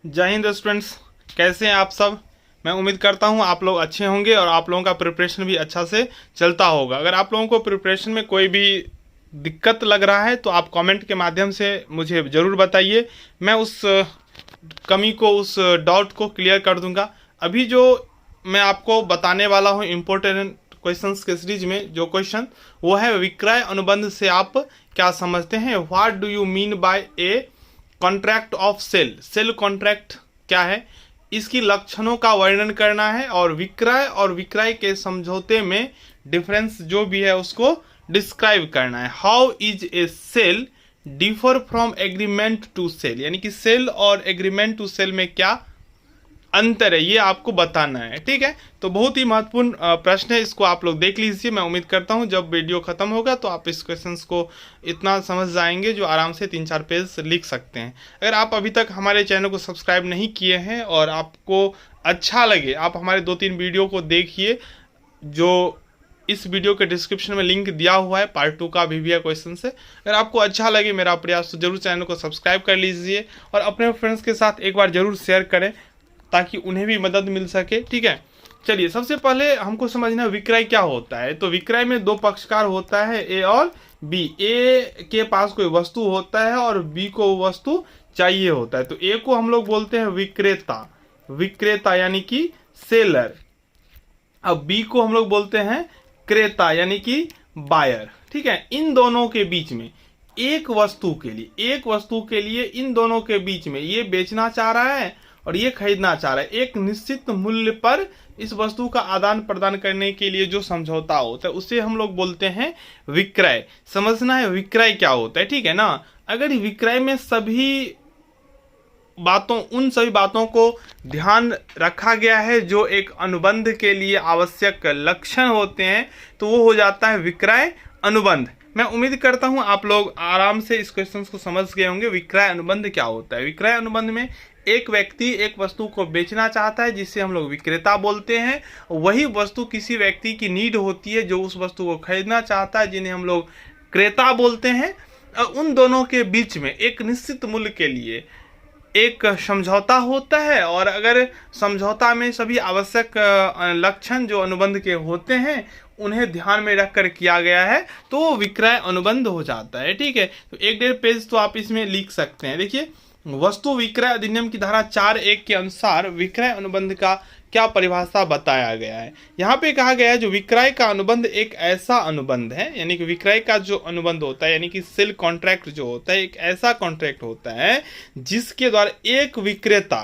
जय हिंद स्टूडेंट्स, कैसे हैं आप सब। मैं उम्मीद करता हूं आप लोग अच्छे होंगे और आप लोगों का प्रिपरेशन भी अच्छा से चलता होगा। अगर आप लोगों को प्रिपरेशन में कोई भी दिक्कत लग रहा है तो आप कमेंट के माध्यम से मुझे ज़रूर बताइए। मैं उस कमी को, उस डाउट को क्लियर कर दूंगा। अभी जो मैं आपको बताने वाला हूं इम्पोर्टेंट क्वेश्चंस के सीरीज में जो क्वेश्चन, वो है विक्रय अनुबंध से आप क्या समझते हैं। What do you mean by a contract of sale. Sale contract क्या है, इसकी लक्षणों का वर्णन करना है और विक्रय के समझौते में डिफरेंस जो भी है उसको डिस्क्राइब करना है। How is a sale differ from agreement to sale, यानी कि सेल और एग्रीमेंट टू सेल में क्या अंतर है, ये आपको बताना है। ठीक है, तो बहुत ही महत्वपूर्ण प्रश्न है, इसको आप लोग देख लीजिए। मैं उम्मीद करता हूं जब वीडियो खत्म होगा तो आप इस क्वेश्चंस को इतना समझ जाएंगे जो आराम से 3-4 पेज लिख सकते हैं। अगर आप अभी तक हमारे चैनल को सब्सक्राइब नहीं किए हैं और आपको अच्छा लगे, आप हमारे 2-3 वीडियो को देखिए। जो इस वीडियो के डिस्क्रिप्शन में लिंक दिया हुआ है पार्ट 2 का भी क्वेश्चन से। अगर आपको अच्छा लगे मेरा प्रयास तो जरूर चैनल को सब्सक्राइब कर लीजिए और अपने फ्रेंड्स के साथ एक बार जरूर शेयर करें ताकि उन्हें भी मदद मिल सके। ठीक है, चलिए सबसे पहले हमको समझना विक्रय क्या होता है। तो विक्रय में दो पक्षकार होता है, ए और बी। ए के पास कोई वस्तु होता है और बी को वो वस्तु चाहिए होता है। तो ए को हम लोग बोलते हैं विक्रेता, विक्रेता यानी कि सेलर। अब बी को हम लोग बोलते हैं क्रेता यानी कि बायर। ठीक है, इन दोनों के बीच में एक वस्तु के लिए इन दोनों के बीच में ये बेचना चाह रहा है और ये खरीदना चाह रहा है। एक निश्चित मूल्य पर इस वस्तु का आदान प्रदान करने के लिए जो समझौता होता है उसे हम लोग बोलते हैं विक्रय। समझना है विक्रय क्या होता है, ठीक है ना। अगर विक्रय में उन सभी बातों को ध्यान रखा गया है जो एक अनुबंध के लिए आवश्यक लक्षण होते हैं तो वो हो जाता है विक्रय अनुबंध। मैं उम्मीद करता हूं आप लोग आराम से इस क्वेश्चन को समझ गए होंगे। विक्रय अनुबंध क्या होता है। विक्रय अनुबंध में एक व्यक्ति एक वस्तु को बेचना चाहता है जिसे हम लोग विक्रेता बोलते हैं। वही वस्तु किसी व्यक्ति की नीड होती है जो उस वस्तु को खरीदना चाहता है, जिन्हें हम लोग क्रेता बोलते हैं। उन दोनों के बीच में एक निश्चित मूल्य के लिए एक समझौता होता है और अगर समझौता में सभी आवश्यक लक्षण जो अनुबंध के होते हैं उन्हें ध्यान में रखकर किया गया है तो वो विक्रय अनुबंध हो जाता है। ठीक है, तो 1-1.5 पेज तो आप इसमें लिख सकते हैं। देखिए, वस्तु विक्रय अधिनियम की धारा 4(1) के अनुसार विक्रय अनुबंध का क्या परिभाषा बताया गया है। यहाँ पे कहा गया है जो विक्रय का अनुबंध एक ऐसा अनुबंध है, यानी कि विक्रय का जो अनुबंध होता है यानी कि सेल कॉन्ट्रैक्ट जो होता है एक ऐसा कॉन्ट्रैक्ट होता है जिसके द्वारा एक विक्रेता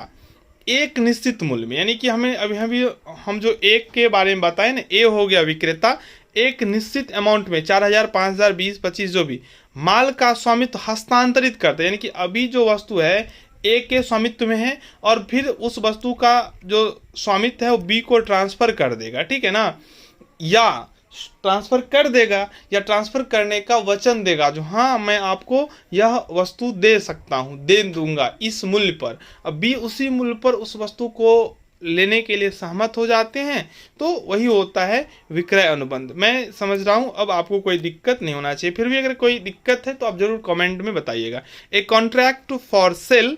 एक निश्चित मूल्य में, यानी कि हम जो एक के बारे में बताए ना, ए हो गया विक्रेता, एक निश्चित अमाउंट में 4,000, 5,000, 20, 25 जो भी माल का स्वामित्व हस्तांतरित करते हैं। यानी कि अभी जो वस्तु है ए के स्वामित्व में है और फिर उस वस्तु का जो स्वामित्व है वो बी को ट्रांसफर कर देगा। ठीक है ना, या ट्रांसफर कर देगा या ट्रांसफर करने का वचन देगा जो हाँ मैं आपको यह वस्तु दे सकता हूँ, दे दूंगा इस मूल्य पर। अब बी उसी मूल्य पर उस वस्तु को लेने के लिए सहमत हो जाते हैं तो वही होता है विक्रय अनुबंध। मैं समझ रहा हूं अब आपको कोई दिक्कत नहीं होना चाहिए, फिर भी अगर कोई दिक्कत है तो आप जरूर कमेंट में बताइएगा। A contract for sale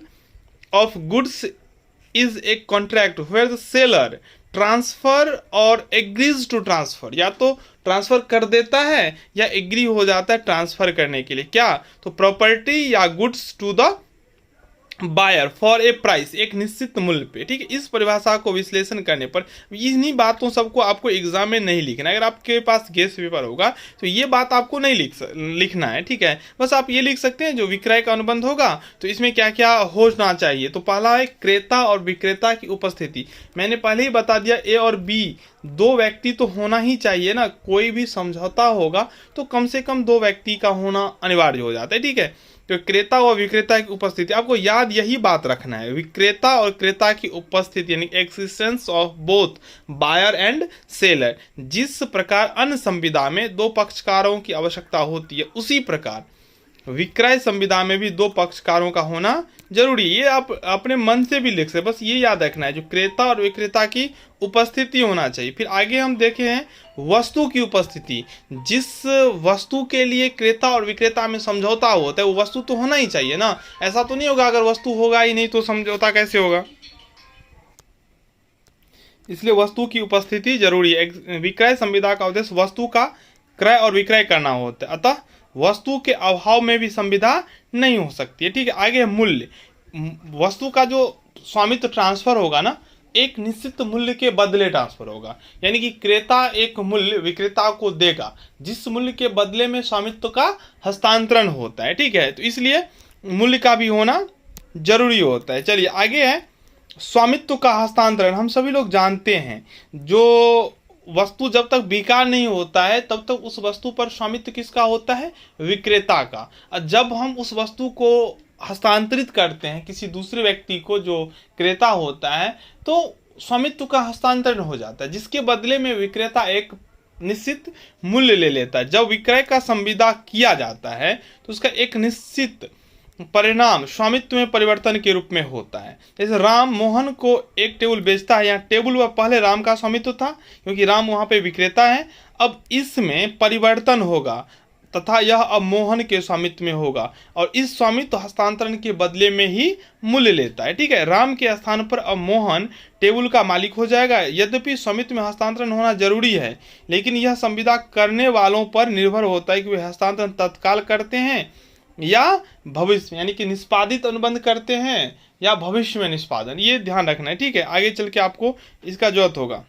of goods is a contract where the seller transfer और एग्रीज टू ट्रांसफर, या तो ट्रांसफर कर देता है या एग्री हो जाता है ट्रांसफर करने के लिए। क्या तो प्रॉपर्टी या goods to the buyer for a price, एक निश्चित मूल्य पे। ठीक है, इस परिभाषा को विश्लेषण करने पर इन्हीं बातों सबको आपको एग्जाम में नहीं लिखना है। अगर आपके पास गेस्ट पेपर होगा तो ये बात आपको नहीं लिखना है। ठीक है, बस आप ये लिख सकते हैं जो विक्रय का अनुबंध होगा तो इसमें क्या क्या होना चाहिए। तो पहला है क्रेता और विक्रेता की उपस्थिति। मैंने पहले ही बता दिया ए और बी दो व्यक्ति तो होना ही चाहिए ना, कोई भी समझौता होगा तो कम से कम दो व्यक्ति का होना अनिवार्य हो जाता है। ठीक है, तो क्रेता और विक्रेता की उपस्थिति, आपको याद यही बात रखना है, विक्रेता और क्रेता की उपस्थिति यानी existence of both buyer and seller. जिस प्रकार अन्य संविदा में दो पक्षकारों की आवश्यकता होती है उसी प्रकार विक्रय संविदा में भी दो पक्षकारों का होना जरूरी है। ये आप अपने मन से भी लिख सकते, बस ये याद रखना है, जो क्रेता और विक्रेता की उपस्थिति होना चाहिए। फिर आगे हम देखे हैं वस्तु की उपस्थिति। जिस वस्तु के लिए क्रेता और विक्रेता में समझौता होता है वो वस्तु तो होना ही चाहिए ना। ऐसा तो नहीं होगा अगर वस्तु होगा ही नहीं तो समझौता कैसे होगा। इसलिए वस्तु की उपस्थिति जरूरी है। विक्रय संविदा का उद्देश्य वस्तु का क्रय और विक्रय करना होता है, अतः वस्तु के अभाव में भी संविदा नहीं हो सकती है। ठीक है, आगे है मूल्य। वस्तु का जो स्वामित्व ट्रांसफर होगा ना, एक निश्चित मूल्य के बदले ट्रांसफर होगा, यानी कि क्रेता एक मूल्य विक्रेता को देगा जिस मूल्य के बदले में स्वामित्व का हस्तांतरण होता है। ठीक है, तो इसलिए मूल्य का भी होना जरूरी होता है। चलिए आगे है स्वामित्व का हस्तांतरण। हम सभी लोग जानते हैं जो वस्तु जब तक बेकार नहीं होता है तब तक उस वस्तु पर स्वामित्व किसका होता है, विक्रेता का। और जब हम उस वस्तु को हस्तांतरित करते हैं किसी दूसरे व्यक्ति को जो क्रेता होता है तो स्वामित्व का हस्तांतरण हो जाता है, जिसके बदले में विक्रेता एक निश्चित मूल्य ले लेता है। जब विक्रय का संविदा किया जाता है तो उसका एक निश्चित परिणाम स्वामित्व में परिवर्तन के रूप में होता है। जैसे राम मोहन को एक टेबल बेचता है, यहाँ टेबल वह पहले राम का स्वामित्व था क्योंकि राम वहाँ पे विक्रेता है, अब इसमें परिवर्तन होगा तथा यह अब मोहन के स्वामित्व में होगा और इस स्वामित्व हस्तांतरण के बदले में ही मूल्य लेता है। ठीक है, राम के स्थान पर अब मोहन टेबल का मालिक हो जाएगा। यद्यपि स्वामित्व में हस्तांतरण होना जरूरी है, लेकिन यह संविदा करने वालों पर निर्भर होता है कि वे हस्तांतरण तत्काल करते हैं या भविष्य में, यानी कि निष्पादित अनुबंध करते हैं या भविष्य में निष्पादन, ये ध्यान रखना है। ठीक है, आगे चल के आपको इसका जरूरत होगा।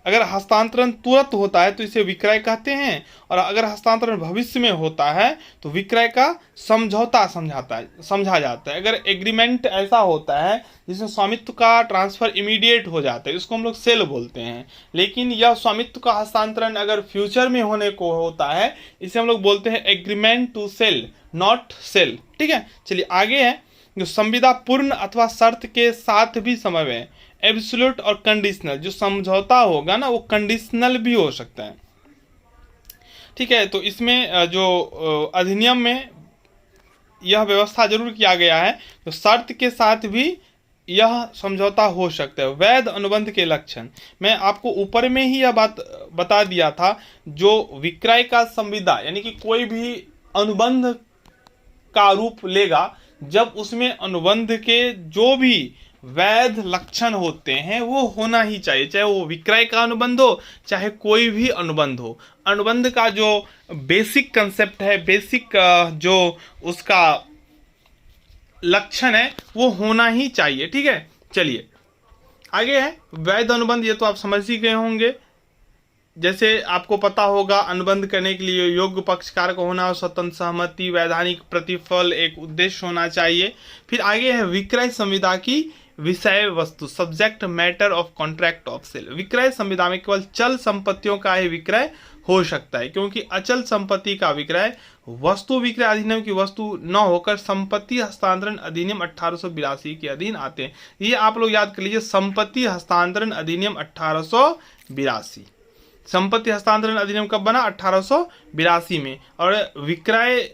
अगर हस्तांतरण तुरंत होता है तो इसे विक्रय कहते हैं, और अगर हस्तांतरण भविष्य में होता है तो विक्रय का समझौता समझा जाता है। अगर एग्रीमेंट ऐसा होता है जिसमें स्वामित्व का ट्रांसफर इमीडिएट हो जाता है, इसको हम लोग सेल बोलते हैं, लेकिन यह स्वामित्व का हस्तांतरण अगर फ्यूचर में होने को होता है इसे हम लोग बोलते हैं agreement to sale, not sale. ठीक है, चलिए आगे है जो संविदा पूर्ण अथवा शर्त के साथ भी समय है, एब्सोल्यूट और कंडीशनल। जो समझौता होगा ना वो कंडीशनल भी हो सकता है। ठीक है, तो इसमें जो अधिनियम में यह व्यवस्था जरूर किया गया है, तो शर्त के साथ भी यह समझौता हो सकता है। वैध अनुबंध के लक्षण मैं आपको ऊपर में ही यह बात बता दिया था। जो विक्रय का संविदा यानी कि कोई भी अनुबंध का रूप लेगा जब उसमें अनुबंध के जो भी वैध लक्षण होते हैं वो होना ही चाहिए, चाहे वो विक्रय का अनुबंध हो चाहे कोई भी अनुबंध हो। अनुबंध का जो बेसिक कंसेप्ट है, बेसिक जो उसका लक्षण है वो होना ही चाहिए। ठीक है, चलिए आगे है वैध अनुबंध। ये तो आप समझ ही गए होंगे। जैसे आपको पता होगा अनुबंध करने के लिए योग्य पक्षकार का होना, स्वतंत्र सहमति, वैधानिक प्रतिफल, एक उद्देश्य होना चाहिए। फिर आगे है विक्रय संविदा की विषय वस्तु, subject matter of contract of sale. विक्रय संविदा में केवल चल संपत्तियों का ही विक्रय हो सकता है, क्योंकि अचल संपत्ति का विक्रय वस्तु विक्रय अधिनियम की वस्तु न होकर संपत्ति हस्तांतरण अधिनियम 1882 के अधीन आते हैं। ये आप लोग याद कर लीजिए, संपत्ति हस्तांतरण अधिनियम 1882। संपत्ति हस्तांतरण अधिनियम कब बना? 1882 में। और विक्रय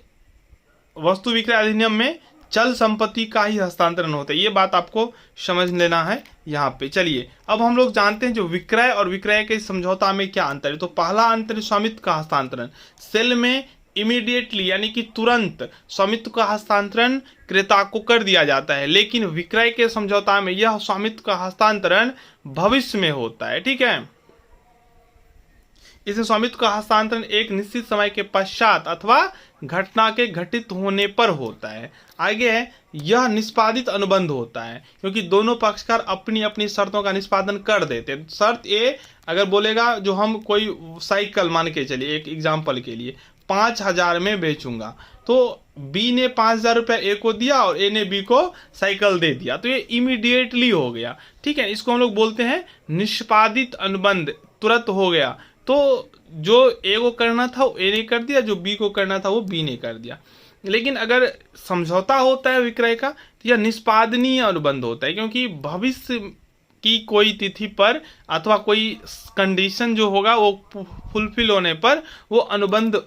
वस्तु विक्रय अधिनियम में चल संपत्ति का ही हस्तांतरण होता है। ये बात आपको समझ लेना है यहाँ पे। चलिए अब हम लोग जानते हैं जो विक्रय और विक्रय के समझौता में क्या अंतर है। तो पहला अंतर स्वामित्व का हस्तांतरण। सेल में इमीडिएटली यानी कि तुरंत स्वामित्व का हस्तांतरण क्रेता को कर दिया जाता है, लेकिन विक्रय के समझौता में यह स्वामित्व का हस्तांतरण भविष्य में होता है। ठीक है, इसे स्वामित्व का हस्तांतरण एक निश्चित समय के पश्चात अथवा घटना के घटित होने पर होता है। आगे है यह निष्पादित अनुबंध होता है, क्योंकि दोनों पक्षकार अपनी अपनी शर्तों का निष्पादन कर देते हैं। शर्त ए अगर बोलेगा जो हम कोई साइकिल मान के चलिए एक एग्जाम्पल के लिए 5000 में बेचूंगा, तो बी ने 5000 रुपया ए को दिया और ए ने बी को साइकिल दे दिया, तो ये इमीडिएटली हो गया। ठीक है, इसको हम लोग बोलते हैं निष्पादित अनुबंध, तुरंत हो गया। तो जो ए को करना था वो ए ने कर दिया, जो बी को करना था वो बी ने कर दिया। लेकिन अगर समझौता होता है विक्रय का तो यह निष्पादनीय अनुबंध होता है, क्योंकि भविष्य की कोई तिथि पर अथवा कोई कंडीशन जो होगा वो फुलफिल होने पर वो अनुबंध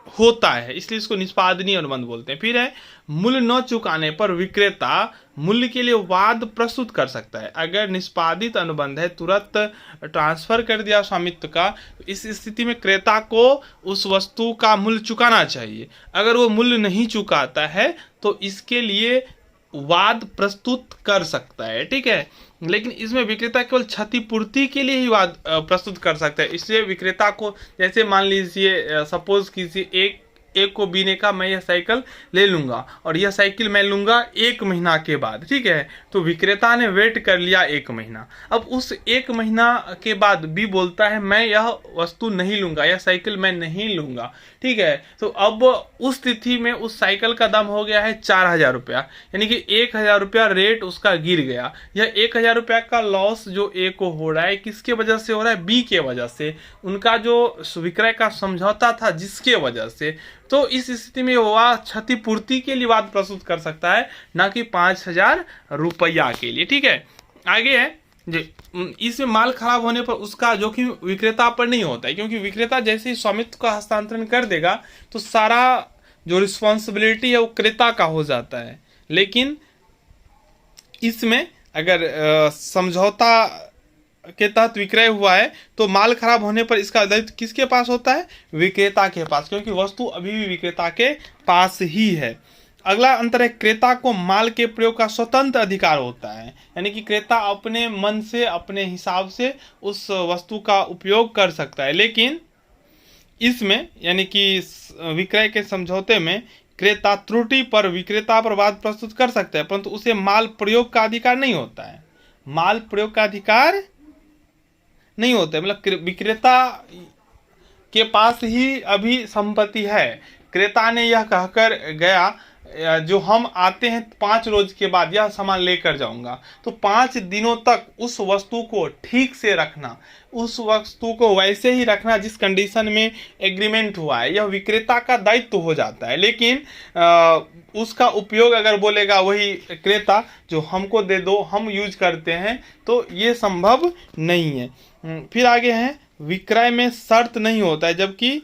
होता है, इसलिए इसको निष्पादनीय अनुबंध बोलते हैं। फिर है मूल्य न चुकाने पर विक्रेता मूल्य के लिए वाद प्रस्तुत कर सकता है। अगर निष्पादित अनुबंध है, तुरंत ट्रांसफर कर दिया स्वामित्व का, तो इस स्थिति में क्रेता को उस वस्तु का मूल्य चुकाना चाहिए। अगर वो मूल्य नहीं चुकाता है तो इसके लिए वाद प्रस्तुत कर सकता है, ठीक है। लेकिन इसमें विक्रेता केवल क्षतिपूर्ति के लिए ही वाद प्रस्तुत कर सकता है। इसलिए विक्रेता को, जैसे मान लीजिए सपोज किसी एक को बीने का मैं यह साइकिल ले लूंगा और यह साइकिल मैं लूंगा 1 महीना के बाद, ठीक है। तो विक्रेता ने वेट कर लिया 1 महीना। अब उस 1 महीना के बाद बी बोलता है मैं यह वस्तु नहीं लूंगा, यह साइकिल मैं नहीं लूंगा, ठीक है। तो अब उस तिथि में उस साइकिल का दाम हो गया है 4000 रुपया, यानी कि 1000 रुपया रेट उसका गिर गया। यह 1000 रुपया का लॉस जो ए को हो रहा है, किसके वजह से हो रहा है? बी के वजह से, उनका जो विक्रय का समझौता था जिसके वजह से। तो इस स्थिति में वह क्षतिपूर्ति के लिए वाद प्रस्तुत कर सकता है, ना कि 5000 रुपया के लिए, ठीक है। आगे है जी, इसमें माल खराब होने पर उसका जोखिम विक्रेता पर नहीं होता है, क्योंकि विक्रेता जैसे ही स्वामित्व का हस्तांतरण कर देगा तो सारा जो रिस्पॉन्सिबिलिटी है वो क्रेता का हो जाता है। लेकिन इसमें अगर समझौता के तहत विक्रय हुआ है तो माल खराब होने पर इसका दायित्व किसके पास होता है? विक्रेता के पास, क्योंकि वस्तु अभी भी विक्रेता के पास ही है। अगला अंतर है, क्रेता को माल के प्रयोग का स्वतंत्र अधिकार होता है, यानी कि क्रेता अपने मन से, अपने हिसाब से उस वस्तु का उपयोग कर सकता है। लेकिन इसमें यानी कि विक्रय के समझौते में क्रेता त्रुटि पर विक्रेता पर वाद प्रस्तुत कर सकता है, परंतु उसे माल प्रयोग का अधिकार नहीं होता है। माल प्रयोग का अधिकार नहीं होता है, मतलब विक्रेता के पास ही अभी संपत्ति है। क्रेता ने यह कहकर गया जो हम आते हैं 5 रोज के बाद यह सामान लेकर जाऊंगा, तो 5 दिनों तक उस वस्तु को ठीक से रखना, उस वस्तु को वैसे ही रखना जिस कंडीशन में एग्रीमेंट हुआ है, यह विक्रेता का दायित्व हो जाता है। लेकिन उसका उपयोग अगर बोलेगा वही क्रेता जो हमको दे दो, हम यूज करते हैं, तो ये संभव नहीं है। फिर आगे है, विक्रय में शर्त नहीं होता है, जबकि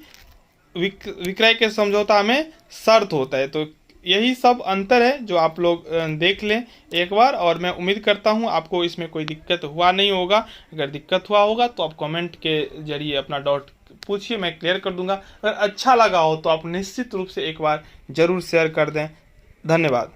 विक्रय के समझौता में शर्त होता है। तो यही सब अंतर है जो आप लोग देख लें एक बार, और मैं उम्मीद करता हूं आपको इसमें कोई दिक्कत हुआ नहीं होगा। अगर दिक्कत हुआ होगा तो आप कमेंट के जरिए अपना डाउट पूछिए, मैं क्लियर कर दूंगा। अगर अच्छा लगा हो तो आप निश्चित रूप से एक बार जरूर शेयर कर दें। धन्यवाद।